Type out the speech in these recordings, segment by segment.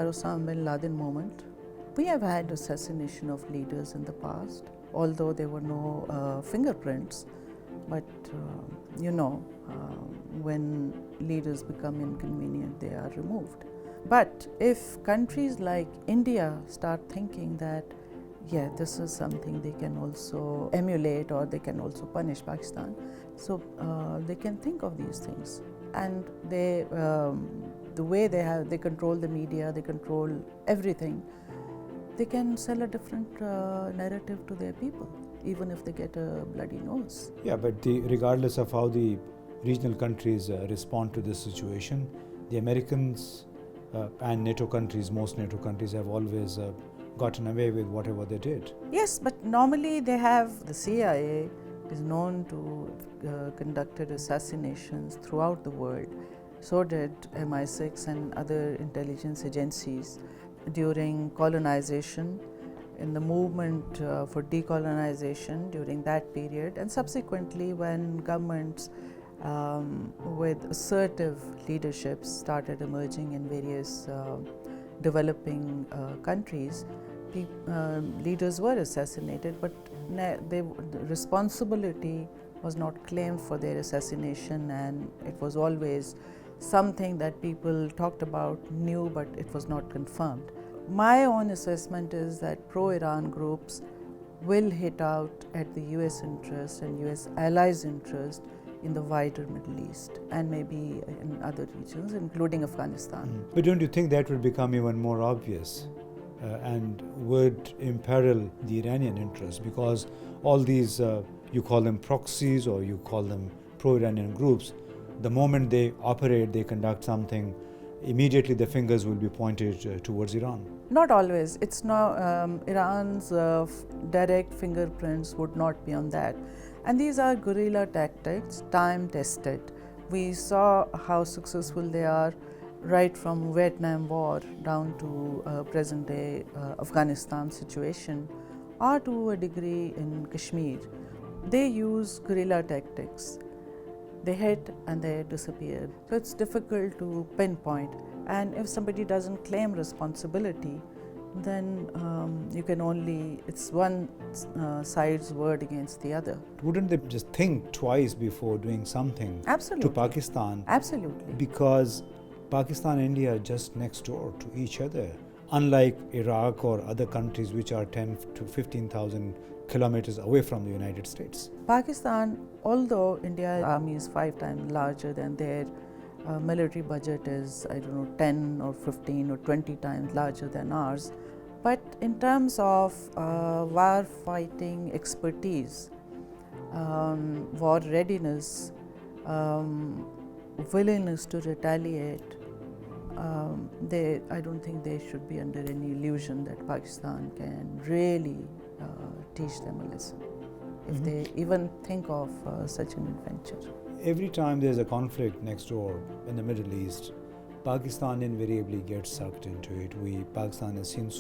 Osama bin Laden moment. We have had assassination of leaders in the past, although there were no fingerprints. But when leaders become inconvenient, they are removed. But if countries like India start thinking that, yeah, this is something they can also emulate or they can also punish Pakistan, so they can think of these things. And they, the way they control the media, they control everything, they can sell a different narrative to their people, even if they get a bloody nose. Yeah, but regardless of how the regional countries respond to this situation, the Americans and NATO countries, most NATO countries have always gotten away with whatever they did. Yes, but normally they have, the CIA is known to conducted assassinations throughout the world. So did MI6 and other intelligence agencies during colonization, in the movement for decolonization during that period, and subsequently when governments with assertive leaderships started emerging in various developing countries, leaders were assassinated, but the responsibility was not claimed for their assassination, and it was always something that people talked about, knew, but it was not confirmed. My own assessment is that pro-Iran groups will hit out at the US interest and US allies' interest in the wider Middle East and maybe in other regions, including Afghanistan. But don't you think that would become even more obvious and would imperil the Iranian interest? Because all these, you call them proxies or you call them pro-Iranian groups, the moment they operate, they conduct something, immediately the fingers will be pointed towards Iran. Not always. It's not, Iran's direct fingerprints would not be on that. And these are guerrilla tactics, time tested. We saw how successful they are right from Vietnam War down to present day Afghanistan situation, or to a degree in Kashmir. They use guerrilla tactics. They hit and they disappear. So it's difficult to pinpoint. And if somebody doesn't claim responsibility, then you can only, it's one side's word against the other. Wouldn't they just think twice before doing something Absolutely. to Pakistan? Absolutely. Because Pakistan and India are just next door to each other. Unlike Iraq or other countries which are 10 to 15,000 kilometers away from the United States. Pakistan, although India's army is 5 times larger than their military budget is, 10 or 15 or 20 times larger than ours. But in terms of war fighting expertise, war readiness, willingness to retaliate, I don't think they should be under any illusion that Pakistan can really teach them a lesson, if they even think of such an adventure. Every time there's a conflict next door in the Middle East, Pakistan invariably gets sucked into it. Pakistan has seen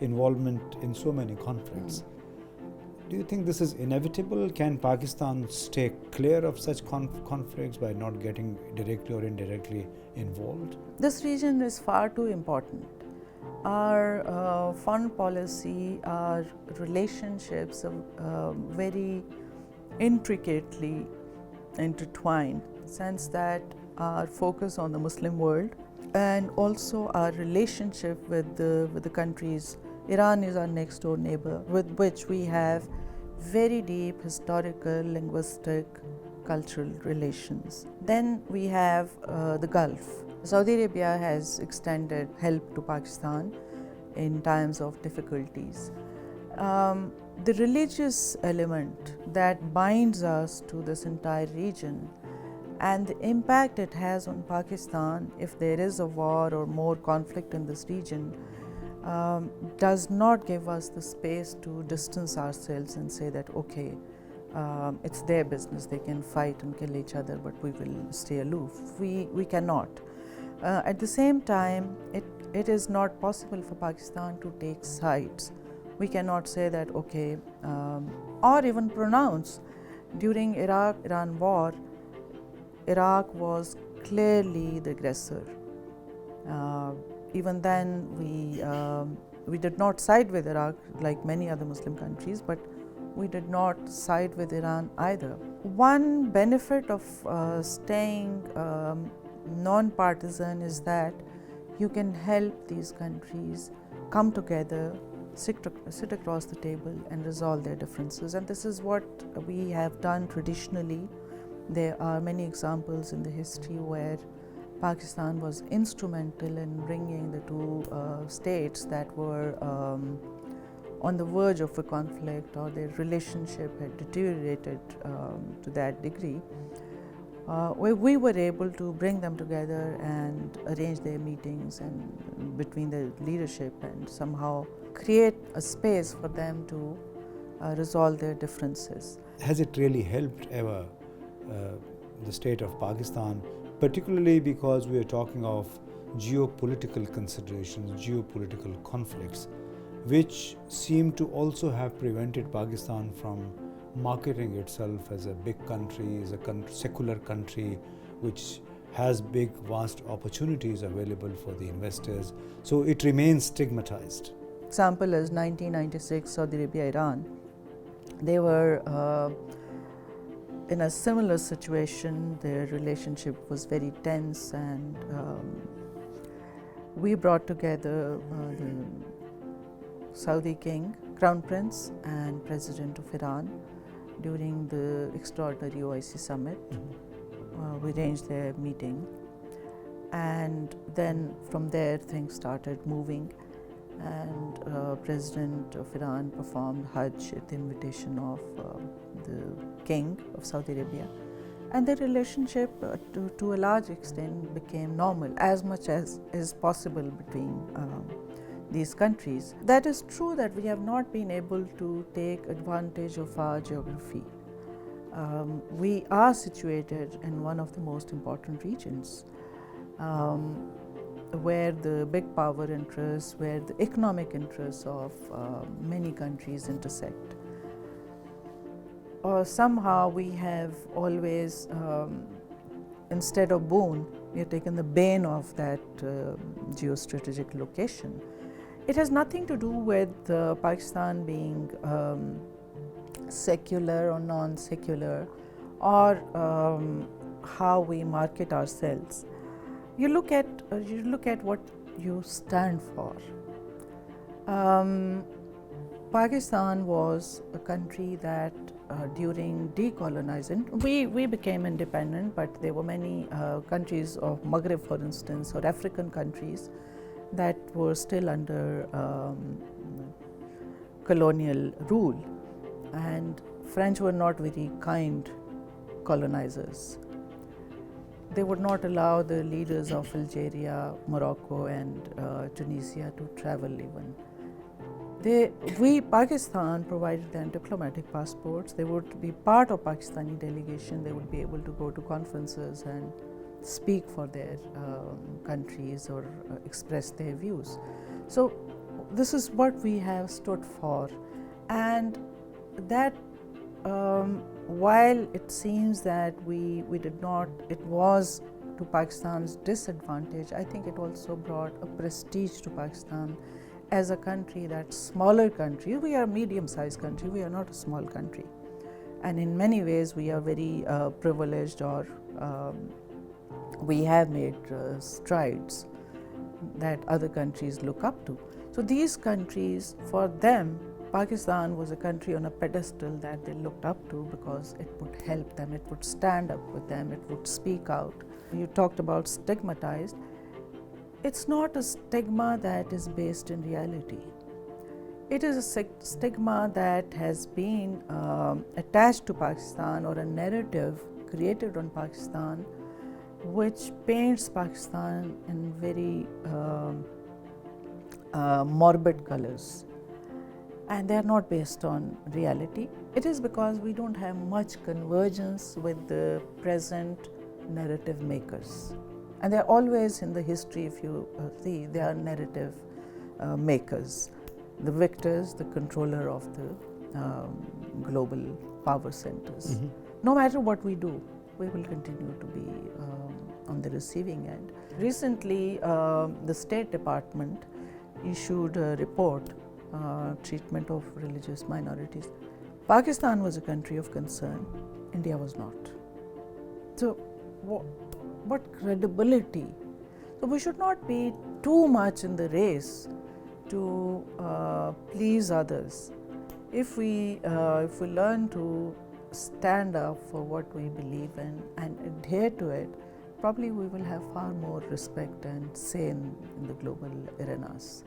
involvement in so many conflicts. Do you think this is inevitable? Can Pakistan stay clear of such conflicts by not getting directly or indirectly involved? This region is far too important. Our foreign policy, our relationships are very intricately intertwined, in the sense that our focus on the Muslim world and also our relationship with the countries. Iran is our next door neighbor, with which we have very deep historical, linguistic, cultural relations. Then we have the Gulf. Saudi Arabia has extended help to Pakistan in times of difficulties. The religious element that binds us to this entire region and the impact it has on Pakistan if there is a war or more conflict in this region does not give us the space to distance ourselves and say that, okay, it's their business, they can fight and kill each other, but we will stay aloof. We cannot. At the same time, it is not possible for Pakistan to take sides. We cannot say that, okay, or even pronounce. During Iraq-Iran war, Iraq was clearly the aggressor. even then, we did not side with Iraq like many other Muslim countries, but we did not side with Iran either. One benefit of staying non-partisan is that you can help these countries come together, sit across the table and resolve their differences. And this is what we have done traditionally. There are many examples in the history where Pakistan was instrumental in bringing the two states that were on the verge of a conflict, or their relationship had deteriorated to that degree. We were able to bring them together and arrange their meetings and between the leadership, and somehow create a space for them to resolve their differences. Has it really helped ever the state of Pakistan, particularly because we are talking of geopolitical considerations, geopolitical conflicts, which seem to also have prevented Pakistan from marketing itself as a big country, as a secular country which has big, vast opportunities available for the investors. So it remains stigmatized. Example is 1996 Saudi Arabia, Iran. They were in a similar situation. Their relationship was very tense, and we brought together the Saudi king, Crown Prince, and President of Iran during the extraordinary OIC summit. We arranged their meeting, and then from there things started moving, and President of Iran performed Hajj at the invitation of the king of Saudi Arabia, and their relationship to a large extent became normal, as much as is possible between these countries. That is true that we have not been able to take advantage of our geography. We are situated in one of the most important regions, where the big power interests, where the economic interests of many countries intersect. Or somehow we have always, instead of boon, we have taken the bane of that geostrategic location. It has nothing to do with Pakistan being secular or non-secular, or how we market ourselves. You look at what you stand for. Pakistan was a country that during decolonizing, we became independent, but there were many countries of Maghreb, for instance, or African countries that were still under colonial rule, and French were not very kind colonizers. They would not allow the leaders of Algeria, Morocco, and Tunisia to travel even. Pakistan provided them diplomatic passports. They would be part of Pakistani delegation. They would be able to go to conferences and speak for their countries, or express their views. So this is what we have stood for, and that while it seems that we did not, it was to Pakistan's disadvantage, I think it also brought a prestige to Pakistan as a country, that smaller country. We are a medium-sized country, we are not a small country, and in many ways we are very privileged, or we have made strides that other countries look up to. So these countries, for them, Pakistan was a country on a pedestal that they looked up to, because it would help them, it would stand up with them, it would speak out. You talked about stigmatized. It's not a stigma that is based in reality. It is a stigma that has been attached to Pakistan, or a narrative created on Pakistan, which paints Pakistan in very morbid colors. And they are not based on reality. It is because we don't have much convergence with the present narrative makers. And they are always in the history, if you see, they are narrative makers. The victors, the controller of the global power centers. Mm-hmm. No matter what we do, we will continue to be on the receiving end. Recently, the State Department issued a report, treatment of religious minorities. Pakistan was a country of concern, India was not. So, what credibility? So, we should not be too much in the race to please others. If we learn to stand up for what we believe in and adhere to it, probably we will have far more respect and say in the global arenas.